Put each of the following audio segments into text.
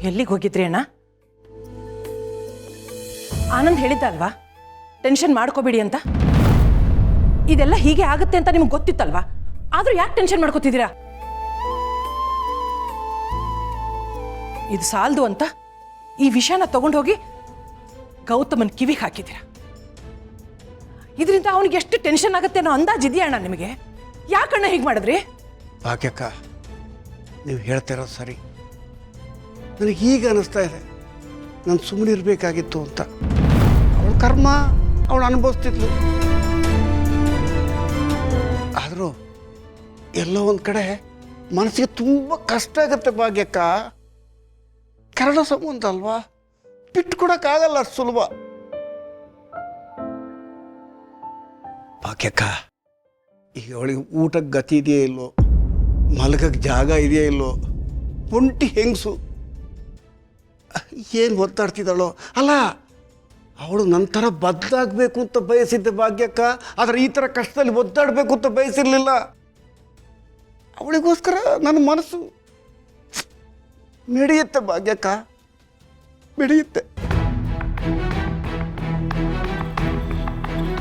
ಎಲ್ಲಿಗೆ ಹೋಗಿದ್ರಿ ಅಣ್ಣ? ಆನಂದ್ ಹೇಳಿದ್ದ ಅಲ್ವಾ ಟೆನ್ಷನ್ ಮಾಡ್ಕೋಬೇಡಿ ಅಂತ. ಇದೆಲ್ಲ ಹೀಗೆ ಆಗುತ್ತೆ ಅಂತ ನಿಮ್ಗೆ ಗೊತ್ತಿತ್ತಲ್ವಾ? ಆದ್ರೂ ಯಾಕೆ ಟೆನ್ಷನ್ ಮಾಡ್ಕೋತಿದ್ದೀರಾ? ಇದು ಸಾಲದು ಅಂತ ಈ ವಿಷಯನ ತಗೊಂಡೋಗಿ ಗೌತಮನ್ ಕಿವಿಗೆ ಹಾಕಿದ್ದೀರಾ. ಇದರಿಂದ ಅವನಿಗೆ ಎಷ್ಟು ಟೆನ್ಷನ್ ಆಗುತ್ತೆ ಅನ್ನೋ ಅಂದಾಜಿದೆಯಾ ಅಣ್ಣ ನಿಮಗೆ? ಯಾಕಣ್ಣ ಹೀಗೆ ಮಾಡಿದ್ರಿ? ಭಾಗ್ಯಕ್ಕ, ನೀವು ಹೇಳ್ತಿರೋದು ಸರಿ. ನನಗೆ ಈಗ ಅನಿಸ್ತಾ ಇದೆ ನಾನು ಸುಮ್ಮನೆ ಇರಬೇಕಾಗಿತ್ತು ಅಂತ. ಅವಳ ಕರ್ಮ ಅವಳು ಅನುಭವಿಸ್ತಿದ್ಲು. ಆದರೂ ಎಲ್ಲೋ ಒಂದು ಕಡೆ ಮನಸ್ಸಿಗೆ ತುಂಬ ಕಷ್ಟ ಆಗುತ್ತೆ ಭಾಗ್ಯಕ್ಕ. ಕರಡ ಸಂಬಂಧ ಅಲ್ವಾ, ಬಿಟ್ಕೊಡಕ್ಕಾಗಲ್ಲ ಅಷ್ಟು ಸುಲಭ. ಭಾಗ್ಯಕ್ಕ, ಈಗ ಅವಳಿಗೆ ಊಟಕ್ಕೆ ಗತಿ ಇದೆಯೇ ಇಲ್ಲೋ, ಮಲಗಕ್ಕೆ ಜಾಗ ಇದೆಯೇ ಇಲ್ಲೋ, ಒಂಟಿ ಹೆಂಗಸು ಏನು ಒದ್ದಾಡ್ತಿದ್ದಾಳೋ. ಅಲ್ಲ, ಅವಳು ನಂತರ ಬದಲಾಗಬೇಕು ಅಂತ ಬಯಸಿದ್ದೆ ಭಾಗ್ಯಕ್ಕ. ಆದರೆ ಈ ಥರ ಕಷ್ಟದಲ್ಲಿ ಒದ್ದಾಡಬೇಕು ಅಂತ ಬಯಸಿರಲಿಲ್ಲ. ಅವಳಿಗೋಸ್ಕರ ನನ್ನ ಮನಸ್ಸು ಮಿಡಿಯುತ್ತೆ ಭಾಗ್ಯಕ್ಕ, ಮಿಡಿಯುತ್ತೆ.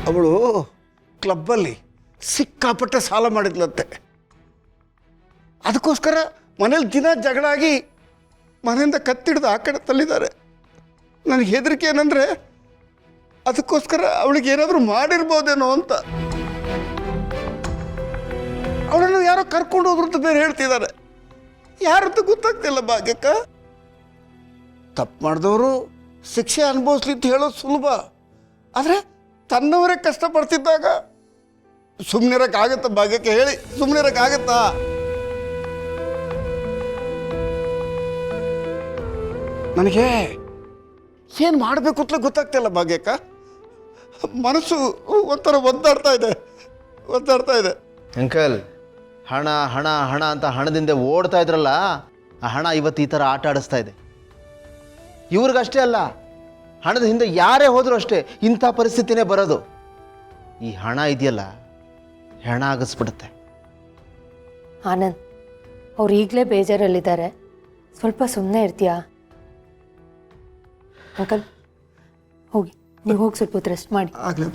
ಅವಳು ಕ್ಲಬ್ಬಲ್ಲಿ ಸಿಕ್ಕಾಪಟ್ಟೆ ಸಾಲ ಮಾಡಿದ್ಲಂತೆ. ಅದಕ್ಕೋಸ್ಕರ ಮನೇಲಿ ದಿನ ಜಗಳ ಆಗಿ ಮನೆಯಿಂದ ಕತ್ತಿಡ್ದು ಆ ಕಡೆ ತಳ್ಳಿದ್ದಾರೆ. ನನಗೆ ಹೆದರಿಕೆ ಏನಂದರೆ ಅದಕ್ಕೋಸ್ಕರ ಅವಳಿಗೆ ಏನಾದರೂ ಮಾಡಿರ್ಬೋದೇನೋ ಅಂತ. ಅವಳನ್ನು ಯಾರೋ ಕರ್ಕೊಂಡು ಹೋದ್ರು ಅಂತ ಬೇರೆ ಹೇಳ್ತಿದ್ದಾರೆ. ಯಾರಂತ ಗೊತ್ತಾಗ್ತಿಲ್ಲ ಭಾಗ್ಯಕ್ಕ. ತಪ್ಪು ಮಾಡಿದವರು ಶಿಕ್ಷೆ ಅನುಭವಿಸ್ಲಿ ಅಂತ ಹೇಳೋದು ಸುಲಭ. ಆದರೆ ತನ್ನವರೇ ಕಷ್ಟಪಡ್ತಿದ್ದಾಗ ಸುಮ್ಮನಿರೋಕ್ಕಾಗತ್ತಾ ಭಾಗ್ಯಕ್ಕೆ? ಹೇಳಿ, ಸುಮ್ಮನಿರೋಕ್ಕಾಗತ್ತಾ? ನನಗೆ ಏನು ಮಾಡಬೇಕು ಅಂತ ಗೊತ್ತಾಗ್ತಿಲ್ಲ ಭಾಗ್ಯಕ್ಕ. ಮನಸ್ಸು ಒಂಥರ ಒದ್ದಾಡ್ತಾ ಇದೆ. ಅಂಕಲ್, ಹಣ ಹಣ ಹಣ ಅಂತ ಹಣದಿಂದ ಓಡ್ತಾ ಇದ್ರಲ್ಲ, ಆ ಹಣ ಇವತ್ತು ಈ ಥರ ಆಟ ಆಡಿಸ್ತಾ ಇದೆ. ಇವ್ರಿಗಷ್ಟೇ ಅಲ್ಲ, ಹಣದ ಹಿಂದೆ ಯಾರೇ ಹೋದರೂ ಅಷ್ಟೇ ಇಂಥ ಪರಿಸ್ಥಿತಿನೇ ಬರೋದು. ಈ ಹಣ ಇದೆಯಲ್ಲ, ಹೆಣ ಆಗಿಸ್ಬಿಡುತ್ತೆ. ಆನಂದ್, ಅವ್ರು ಈಗಲೇ ಬೇಜಾರಲ್ಲಿದ್ದಾರೆ, ಸ್ವಲ್ಪ ಸುಮ್ಮನೆ ಇರ್ತೀಯಾ? ಅಂಕಲ್ ಹೋಗಿ, ನೀವು ಹೋಗಿ ಸ್ವಲ್ಪ ಹೊತ್ತು ರೆಸ್ಟ್ ಮಾಡಿ. ಆಗಲಿ.